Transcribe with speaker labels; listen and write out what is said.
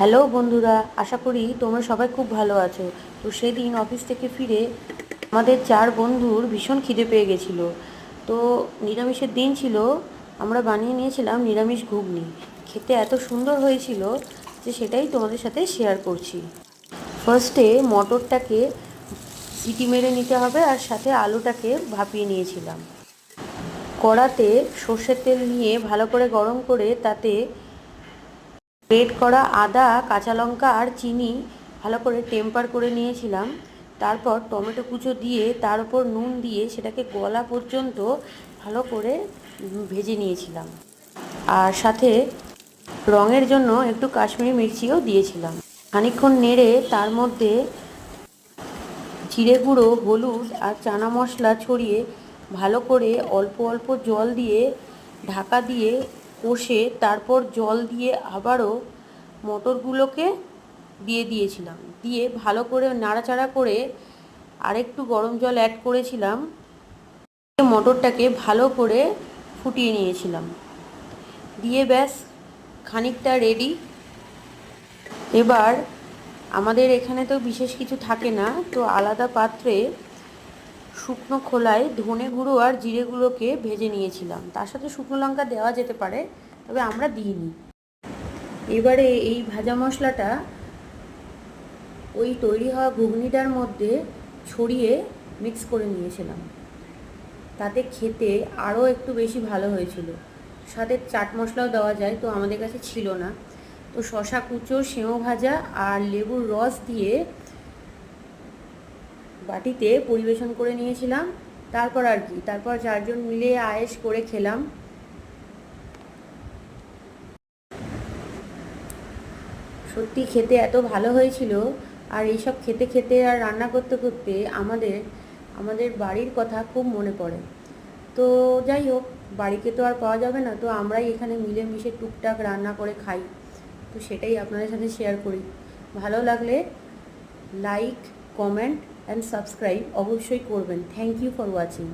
Speaker 1: Hello বন্ধুরা, আশা করি তোমরা সবাই খুব ভালো আছো। তো সেদিন অফিস থেকে ফিরে আমাদের চার বন্ধুর ভীষণ খিদে পেয়ে গেছিলো। তো নিরামিষের দিন ছিল, আমরা বানিয়ে নিয়েছিলাম নিরামিষ ঘুগনি। খেতে এত সুন্দর হয়েছিল যে সেটাই তোমাদের সাথে শেয়ার করছি। ফার্স্টে মটরটাকে সিটি মেরে নিতে হবে, আর সাথে আলুটাকে ভাপিয়ে নিয়েছিলাম। কড়াতে সর্ষের তেল নিয়ে ভালো করে গরম করে তাতে গ্রেট করা আদা, কাঁচা লঙ্কা আর চিনি ভালো করে টেম্পার করে নিয়েছিলাম। তারপর টমেটো কুচো দিয়ে তার উপর নুন দিয়ে সেটাকে গলা পর্যন্ত ভালো করে ভেজে নিয়েছিলাম। আর সাথে রঙের জন্য একটু কাশ্মীরি মির্চিও দিয়েছিলাম। খানিকক্ষণ নেড়ে তার মধ্যে জিরে গুঁড়ো, হলুদ আর চানা মশলা ছড়িয়ে ভালো করে অল্প অল্প জল দিয়ে ঢাকা দিয়ে কষে তারপর জল দিয়ে আবারও মটরগুলোকে দিয়ে দিয়েছিলাম। দিয়ে ভালো করে নাড়াচাড়া করে আরেকটু গরম জল অ্যাড করেছিলাম। মটরটাকে ভালো করে ফুটিয়ে নিয়েছিলাম, দিয়ে ব্যাস খানিকটা রেডি। এবার আমাদের এখানে তো বিশেষ কিছু থাকে না, তো আলাদা পাত্রে শুকনো খোলায় ধনে গুঁড়ো আর জিরে গুঁড়োকে ভেজে নিয়েছিলাম। তার সাথে শুকনো লঙ্কা দেওয়া যেতে পারে, তবে আমরা দিইনি। এবারে এই ভাজা মশলাটা ওই তৈরি হওয়া ঘুগনিটার মধ্যে ছড়িয়ে মিক্স করে নিয়েছিলাম। তাতে খেতে আরও একটু বেশি ভালো হয়েছিল। সাথে চাট মশলাও দেওয়া যায়, তো আমাদের কাছে ছিল না। তো শশা কুচো, সেও ভাজা আর লেবুর রস দিয়ে বাটিতে পরিবেশন করে নিয়েছিলাম। তারপর আর কি, তারপর চারজন মিলে আয়েশ করে খেলাম। সত্যি খেতে এত ভালো হয়েছিল। আর এইসব খেতে খেতে আর রান্না করতে করতে আমাদের আমাদের বাড়ির কথা খুব মনে পড়ে। তো যাই হোক, বাড়িতে তো আর পাওয়া যাবে না, তো আমরাই এখানে মিলেমিশে টুকটাক রান্না করে খাই। তো সেটাই আপনাদের সাথে শেয়ার করি। ভালো লাগলে লাইক, কমেন্ট অ্যান্ড সাবস্ক্রাইব অবশ্যই করবেন। Thank you for watching.